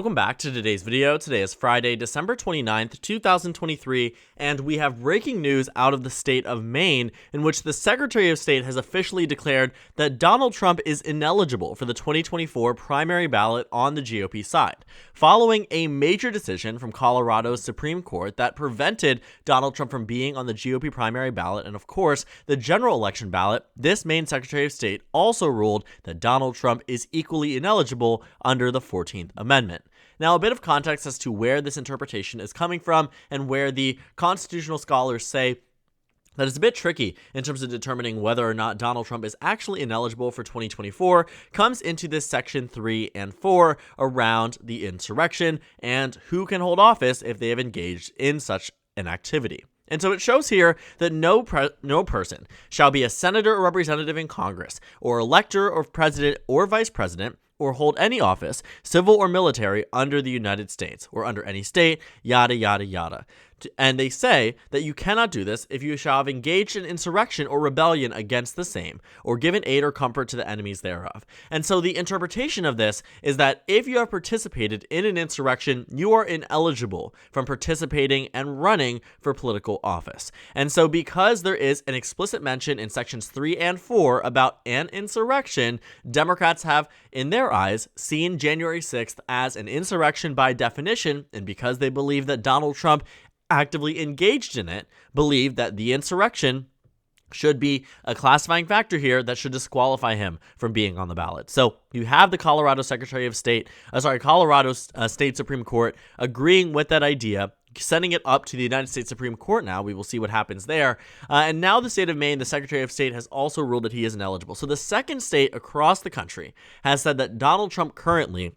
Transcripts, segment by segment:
Welcome back to today's video. Today is Friday, December 29th, 2023, and we have breaking news out of the state of Maine, in which the Secretary of State has officially declared that Donald Trump is ineligible for the 2024 primary ballot on the GOP side, following a major decision from Colorado's Supreme Court that prevented Donald Trump from being on the GOP primary ballot and, of course, the general election ballot. This Maine Secretary of State also ruled that Donald Trump is equally ineligible under the 14th Amendment. Now, a bit of context as to where this interpretation is coming from and where the constitutional scholars say that it's a bit tricky in terms of determining whether or not Donald Trump is actually ineligible for 2024 comes into this section 3 and 4 around the insurrection and who can hold office if they have engaged in such an activity. And so it shows here that no person shall be a senator or representative in Congress, or elector or president or vice president, or hold any office, civil or military, under the United States, or under any state, yada, yada, yada. And they say that you cannot do this if you shall have engaged in insurrection or rebellion against the same, or given aid or comfort to the enemies thereof. And so the interpretation of this is that if you have participated in an insurrection, you are ineligible from participating and running for political office. And so because there is an explicit mention in sections 3 and 4 about an insurrection, Democrats have, in their eyes, seen January 6th as an insurrection by definition, and because they believe that Donald Trump actively engaged in it, believe that the insurrection should be a classifying factor here that should disqualify him from being on the ballot. So you have the Colorado State Supreme Court agreeing with that idea, sending it up to the United States Supreme Court now. We will see what happens there. And now the state of Maine, the Secretary of State, has also ruled that he is ineligible. So the second state across the country has said that Donald Trump currently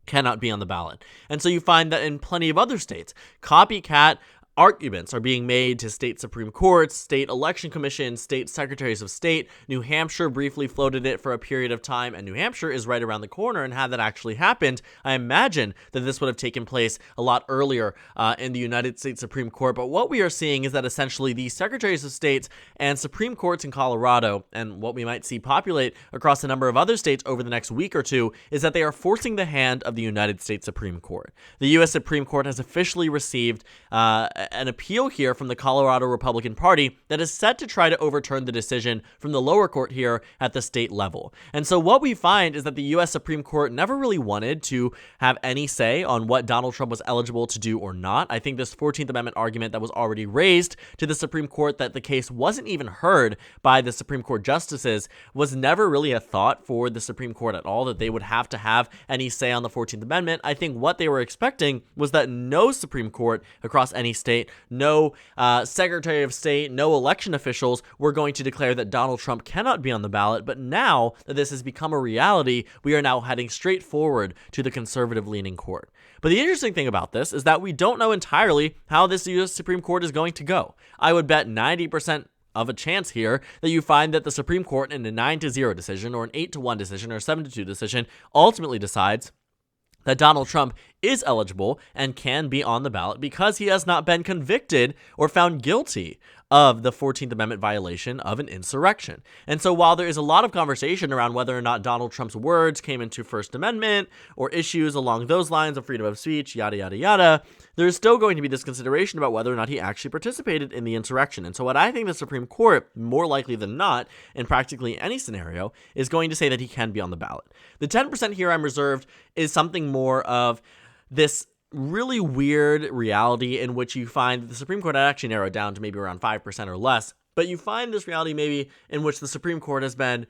cannot be on the ballot. And so you find that in plenty of other states, copycat arguments are being made to state Supreme Courts, state election commissions, state secretaries of state. New Hampshire briefly floated it for a period of time, and New Hampshire is right around the corner. And had that actually happened, I imagine that this would have taken place a lot earlier in the United States Supreme Court. But what we are seeing is that essentially the secretaries of states and Supreme Courts in Colorado, and what we might see populate across a number of other states over the next week or two, is that they are forcing the hand of the United States Supreme Court. The U.S. Supreme Court has officially received an appeal here from the Colorado Republican Party that is set to try to overturn the decision from the lower court here at the state level. And so what we find is that the U.S. Supreme Court never really wanted to have any say on what Donald Trump was eligible to do or not. I think this 14th Amendment argument that was already raised to the Supreme Court, that the case wasn't even heard by the Supreme Court justices, was never really a thought for the Supreme Court at all, that they would have to have any say on the 14th Amendment. I think what they were expecting was that no Supreme Court across any state, no Secretary of State, no election officials were going to declare that Donald Trump cannot be on the ballot. But now that this has become a reality, we are now heading straight forward to the conservative-leaning court. But the interesting thing about this is that we don't know entirely how this U.S. Supreme Court is going to go. I would bet 90% of a chance here that you find that the Supreme Court, in a 9-0 decision or an 8-1 decision or a 7-2 decision, ultimately decides that Donald Trump is eligible and can be on the ballot because he has not been convicted or found guilty of the 14th Amendment violation of an insurrection. And so while there is a lot of conversation around whether or not Donald Trump's words came into First Amendment or issues along those lines of freedom of speech, yada, yada, yada, there's still going to be this consideration about whether or not he actually participated in the insurrection. And so what I think the Supreme Court, more likely than not, in practically any scenario, is going to say that he can be on the ballot. The 10% here I'm reserved is something more of this really weird reality in which you find that the Supreme Court had actually narrowed down to maybe around 5% or less, but you find this reality maybe in which the Supreme Court has been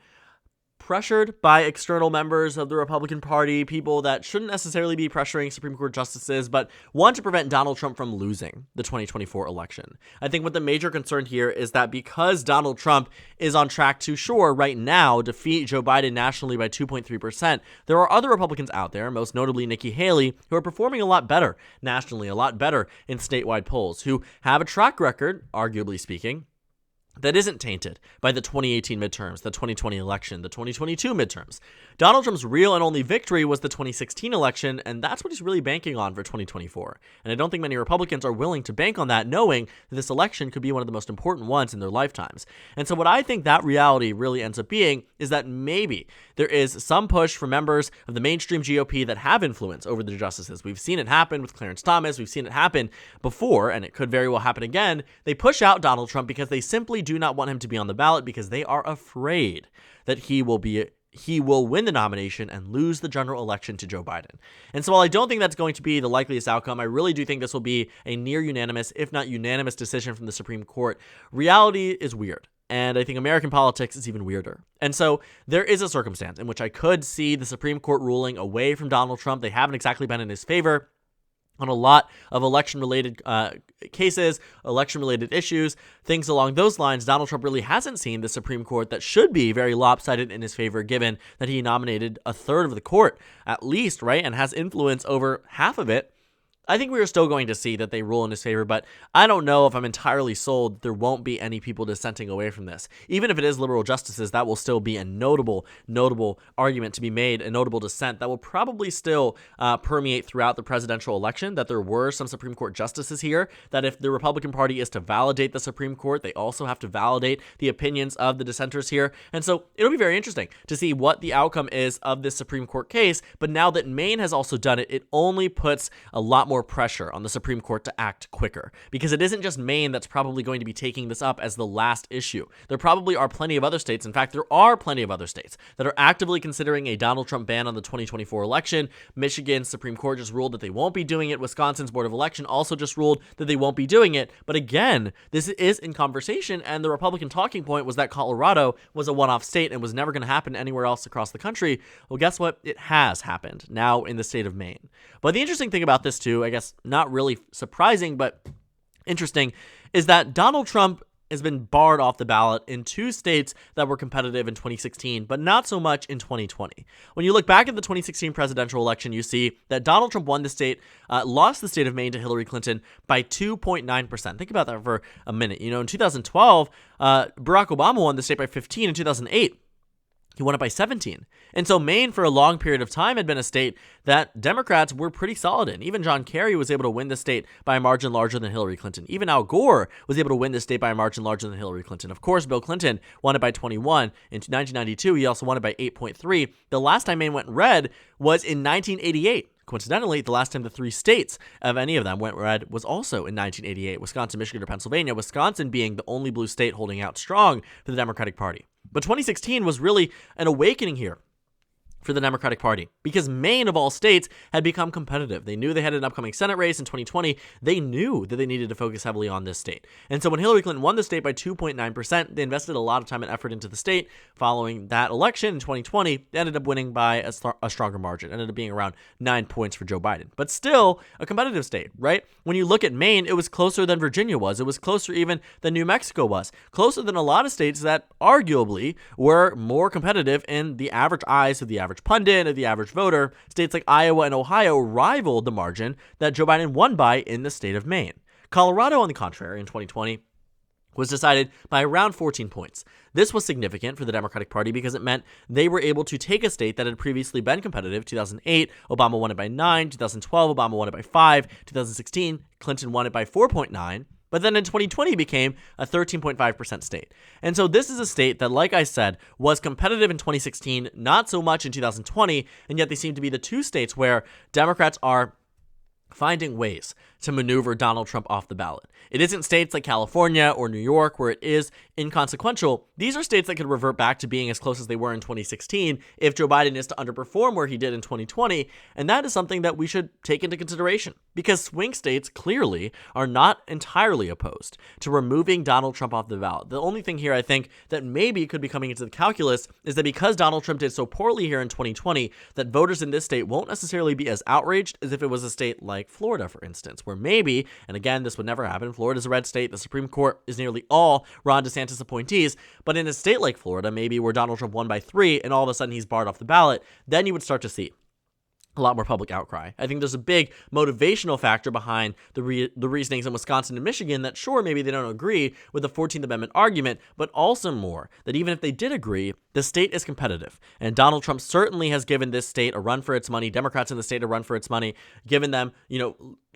pressured by external members of the Republican Party, people that shouldn't necessarily be pressuring Supreme Court justices, but want to prevent Donald Trump from losing the 2024 election. I think what the major concern here is that because Donald Trump is on track to, sure, right now, defeat Joe Biden nationally by 2.3%, there are other Republicans out there, most notably Nikki Haley, who are performing a lot better nationally, a lot better in statewide polls, who have a track record, arguably speaking, that isn't tainted by the 2018 midterms, the 2020 election, the 2022 midterms. Donald Trump's real and only victory was the 2016 election, and that's what he's really banking on for 2024. And I don't think many Republicans are willing to bank on that, knowing that this election could be one of the most important ones in their lifetimes. And so what I think that reality really ends up being is that maybe there is some push from members of the mainstream GOP that have influence over the justices. We've seen it happen with Clarence Thomas. We've seen it happen before, and it could very well happen again. They push out Donald Trump because they simply do not want him to be on the ballot because they are afraid that he will win the nomination and lose the general election to Joe Biden. And so while I don't think that's going to be the likeliest outcome, I really do think this will be a near unanimous, if not unanimous, decision from the Supreme Court. Reality is weird. And I think American politics is even weirder. And so there is a circumstance in which I could see the Supreme Court ruling away from Donald Trump. They haven't exactly been in his favor on a lot of election-related cases, election-related issues, things along those lines. Donald Trump really hasn't seen the Supreme Court that should be very lopsided in his favor, given that he nominated a third of the court, at least, right, and has influence over half of it. I think we are still going to see that they rule in his favor, but I don't know if I'm entirely sold there won't be any people dissenting away from this. Even if it is liberal justices, that will still be a notable argument to be made, a notable dissent that will probably still permeate throughout the presidential election, that there were some Supreme Court justices here, that if the Republican Party is to validate the Supreme Court, they also have to validate the opinions of the dissenters here. And so it'll be very interesting to see what the outcome is of this Supreme Court case, but now that Maine has also done it, it only puts a lot more pressure on the Supreme Court to act quicker, because it isn't just Maine that's probably going to be taking this up as the last issue. There probably are plenty of other states. In fact, there are plenty of other states that are actively considering a Donald Trump ban on the 2024 election. Michigan's Supreme Court just ruled that they won't be doing it. Wisconsin's Board of Election also just ruled that they won't be doing it. But again, this is in conversation, and the Republican talking point was that Colorado was a one-off state and was never going to happen anywhere else across the country. Well, guess what? It has happened now in the state of Maine. But the interesting thing about this too, I guess not really surprising, but interesting, is that Donald Trump has been barred off the ballot in two states that were competitive in 2016, but not so much in 2020. When you look back at the 2016 presidential election, you see that Donald Trump won the state, lost the state of Maine to Hillary Clinton by 2.9%. Think about that for a minute. You know, in 2012, Barack Obama won the state by 15. In 2008, he won it by 17. And so Maine, for a long period of time, had been a state that Democrats were pretty solid in. Even John Kerry was able to win the state by a margin larger than Hillary Clinton. Even Al Gore was able to win the state by a margin larger than Hillary Clinton. Of course, Bill Clinton won it by 21. In 1992, he also won it by 8.3. The last time Maine went red was in 1988. Coincidentally, the last time the three states of any of them went red was also in 1988, Wisconsin, Michigan, or Pennsylvania, Wisconsin being the only blue state holding out strong for the Democratic Party. But 2016 was really an awakening here for the Democratic Party, because Maine, of all states, had become competitive. They knew they had an upcoming Senate race in 2020. They knew that they needed to focus heavily on this state. And so when Hillary Clinton won the state by 2.9%, they invested a lot of time and effort into the state. Following that election in 2020, they ended up winning by a stronger margin. Ended up being around 9 points for Joe Biden. But still a competitive state, right? When you look at Maine, it was closer than Virginia was. It was closer even than New Mexico was. Closer than a lot of states that arguably were more competitive in the average eyes of the average pundit, of the average voter. States like Iowa and Ohio rivaled the margin that Joe Biden won by in the state of Maine. Colorado, on the contrary, in 2020, was decided by around 14 points. This was significant for the Democratic Party because it meant they were able to take a state that had previously been competitive. 2008, Obama won it by 9. 2012, Obama won it by 5. 2016, Clinton won it by 4.9. But then in 2020 became a 13.5% state. And so this is a state that, like I said, was competitive in 2016, not so much in 2020, and yet they seem to be the two states where Democrats are finding ways to maneuver Donald Trump off the ballot. It isn't states like California or New York where it is inconsequential. These are states that could revert back to being as close as they were in 2016 if Joe Biden is to underperform where he did in 2020, and that is something that we should take into consideration, because swing states clearly are not entirely opposed to removing Donald Trump off the ballot. The only thing here I think that maybe could be coming into the calculus is that because Donald Trump did so poorly here in 2020, that voters in this state won't necessarily be as outraged as if it was a state like Florida, for instance, where maybe, and again, this would never happen, Florida's a red state, the Supreme Court is nearly all Ron DeSantis appointees, but in a state like Florida, maybe where Donald Trump won by 3 and all of a sudden he's barred off the ballot, then you would start to see a lot more public outcry. I think there's a big motivational factor behind the reasonings in Wisconsin and Michigan that, sure, maybe they don't agree with the 14th Amendment argument, but also more that even if they did agree, the state is competitive. And Donald Trump certainly has given this state a run for its money, Democrats in the state a run for its money, given them,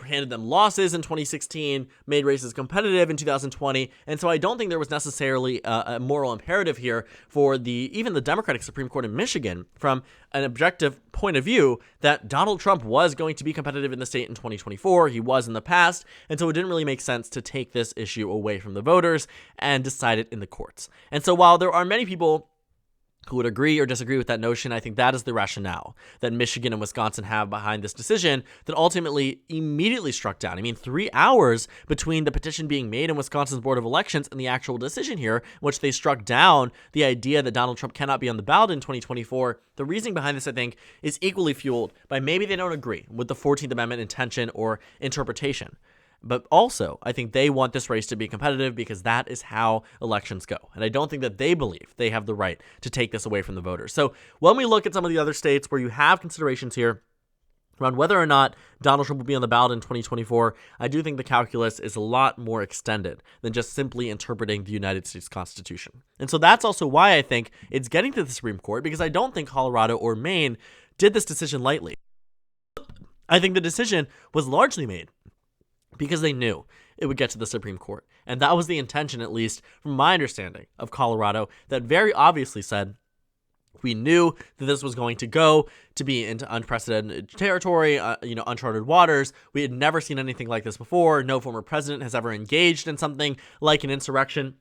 handed them losses in 2016, made races competitive in 2020. And so I don't think there was necessarily a moral imperative here for even the Democratic Supreme Court in Michigan from an objective point of view that Donald Trump was going to be competitive in the state in 2024. He was in the past. And so it didn't really make sense to take this issue away from the voters and decide it in the courts. And so while there are many people who would agree or disagree with that notion, I think that is the rationale that Michigan and Wisconsin have behind this decision that ultimately immediately struck down. I mean, 3 hours between the petition being made in Wisconsin's Board of Elections and the actual decision here, in which they struck down the idea that Donald Trump cannot be on the ballot in 2024. The reasoning behind this, I think, is equally fueled by maybe they don't agree with the 14th Amendment intention or interpretation. But also, I think they want this race to be competitive because that is how elections go. And I don't think that they believe they have the right to take this away from the voters. So when we look at some of the other states where you have considerations here around whether or not Donald Trump will be on the ballot in 2024, I do think the calculus is a lot more extended than just simply interpreting the United States Constitution. And so that's also why I think it's getting to the Supreme Court, because I don't think Colorado or Maine did this decision lightly. I think the decision was largely made because they knew it would get to the Supreme Court. And that was the intention, at least from my understanding of Colorado, that very obviously said, we knew that this was going to go to be into unprecedented territory, uncharted waters. We had never seen anything like this before. No former president has ever engaged in something like an insurrection.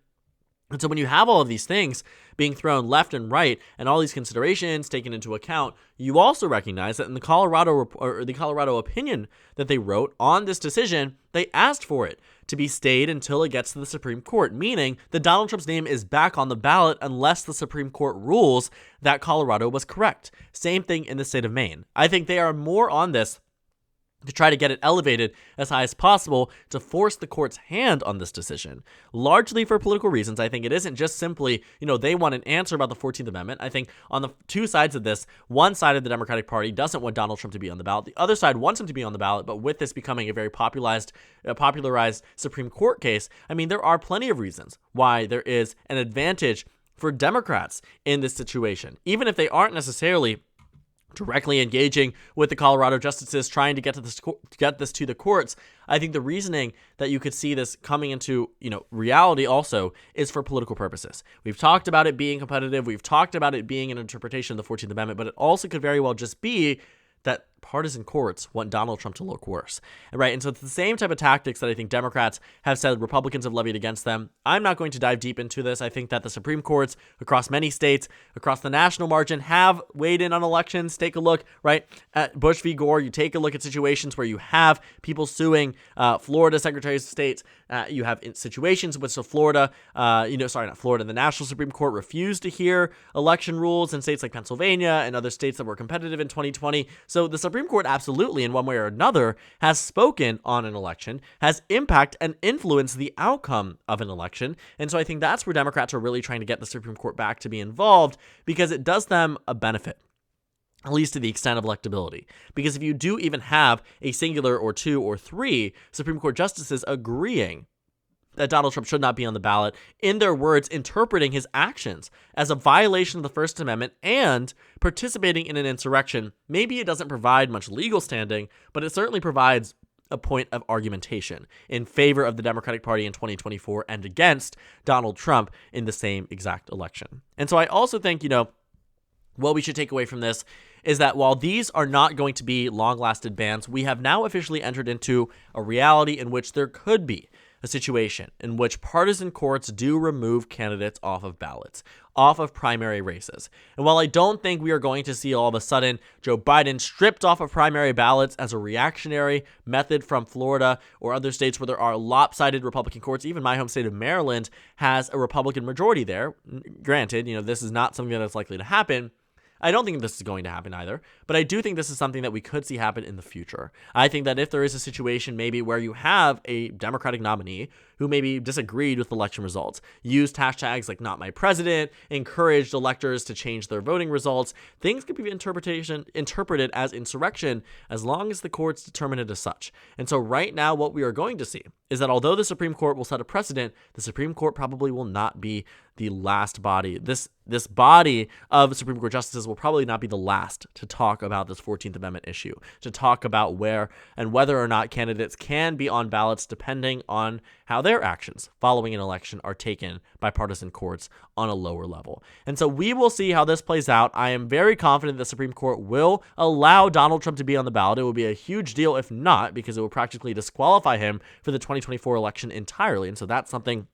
And so when you have all of these things being thrown left and right and all these considerations taken into account, you also recognize that in the Colorado opinion that they wrote on this decision, they asked for it to be stayed until it gets to the Supreme Court, meaning that Donald Trump's name is back on the ballot unless the Supreme Court rules that Colorado was correct. Same thing in the state of Maine. I think they are more on this to try to get it elevated as high as possible to force the court's hand on this decision, largely for political reasons. I think it isn't just simply, they want an answer about the 14th Amendment. I think on the two sides of this, one side of the Democratic Party doesn't want Donald Trump to be on the ballot. The other side wants him to be on the ballot, but with this becoming a very popularized Supreme Court case, I mean, there are plenty of reasons why there is an advantage for Democrats in this situation, even if they aren't necessarily directly engaging with the Colorado justices trying to get this to the courts. I think the reasoning that you could see this coming into, reality also is for political purposes. We've talked about it being competitive. We've talked about it being an interpretation of the 14th Amendment, but it also could very well just be that partisan courts want Donald Trump to look worse, right? And so it's the same type of tactics that I think Democrats have said Republicans have levied against them. I'm not going to dive deep into this. I think that the Supreme Courts across many states, across the national margin, have weighed in on elections. Take a look, right, at Bush v. Gore. You take a look at situations where you have people suing Florida secretaries of state. You have situations in which the the National Supreme Court refused to hear election rules in states like Pennsylvania and other states that were competitive in 2020. So the Supreme Court absolutely, in one way or another, has spoken on an election, has impact and influenced the outcome of an election. And so I think that's where Democrats are really trying to get the Supreme Court back to be involved, because it does them a benefit, at least to the extent of electability. Because if you do even have a singular or two or three Supreme Court justices agreeing that Donald Trump should not be on the ballot, in their words, interpreting his actions as a violation of the First Amendment and participating in an insurrection, maybe it doesn't provide much legal standing, but it certainly provides a point of argumentation in favor of the Democratic Party in 2024 and against Donald Trump in the same exact election. And so I also think, what we should take away from this is that while these are not going to be long-lasting bans, we have now officially entered into a reality in which there could be a situation in which partisan courts do remove candidates off of ballots, off of primary races. And while I don't think we are going to see all of a sudden Joe Biden stripped off of primary ballots as a reactionary method from Florida or other states where there are lopsided Republican courts, even my home state of Maryland has a Republican majority there. Granted, this is not something that is likely to happen. I don't think this is going to happen either, but I do think this is something that we could see happen in the future. I think that if there is a situation maybe where you have a Democratic nominee who maybe disagreed with election results, used hashtags like not my president, encouraged electors to change their voting results. Things could be interpreted as insurrection as long as the courts determine it as such. And so right now what we are going to see is that although the Supreme Court will set a precedent, the Supreme Court probably will not be the last body. This body of Supreme Court justices will probably not be the last to talk about this 14th Amendment issue, to talk about where and whether or not candidates can be on ballots depending on how their actions following an election are taken by partisan courts on a lower level. And so we will see how this plays out. I am very confident the Supreme Court will allow Donald Trump to be on the ballot. It will be a huge deal if not, because it will practically disqualify him for the 2024 election entirely. And so that's something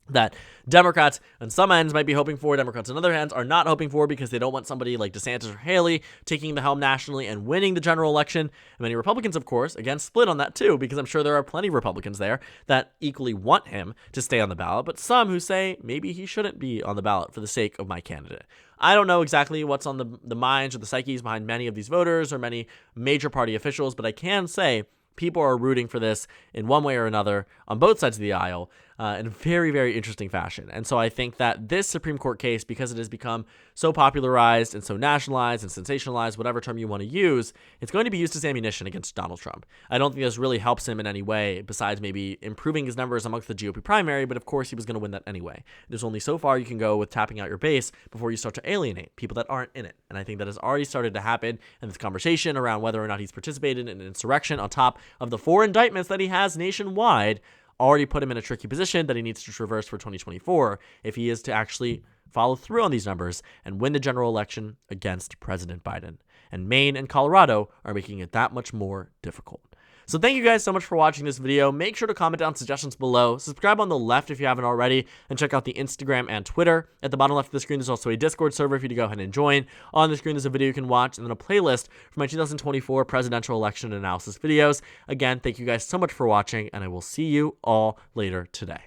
that Democrats on some ends might be hoping for, Democrats on other ends are not hoping for, because they don't want somebody like DeSantis or Haley taking the helm nationally and winning the general election. And many Republicans, of course, again, split on that too, because I'm sure there are plenty of Republicans there that equally want him to stay on the ballot, but some who say maybe he shouldn't be on the ballot for the sake of my candidate. I don't know exactly what's on the minds or the psyches behind many of these voters or many major party officials, but I can say people are rooting for this in one way or another on both sides of the aisle in a very, very interesting fashion. And so I think that this Supreme Court case, because it has become so popularized and so nationalized and sensationalized, whatever term you want to use, it's going to be used as ammunition against Donald Trump. I don't think this really helps him in any way besides maybe improving his numbers amongst the GOP primary, but of course he was going to win that anyway. There's only so far you can go with tapping out your base before you start to alienate people that aren't in it. And I think that has already started to happen in this conversation around whether or not he's participated in an insurrection on top of the 4 indictments that he has nationwide already put him in a tricky position that he needs to traverse for 2024 if he is to actually follow through on these numbers and win the general election against President Biden. And Maine and Colorado are making it that much more difficult. So thank you guys so much for watching this video. Make sure to comment down suggestions below. Subscribe on the left if you haven't already, and check out the Instagram and Twitter. At the bottom left of the screen, there's also a Discord server for you to go ahead and join. On the screen, there's a video you can watch, and then a playlist for my 2024 presidential election analysis videos. Again, thank you guys so much for watching, and I will see you all later today.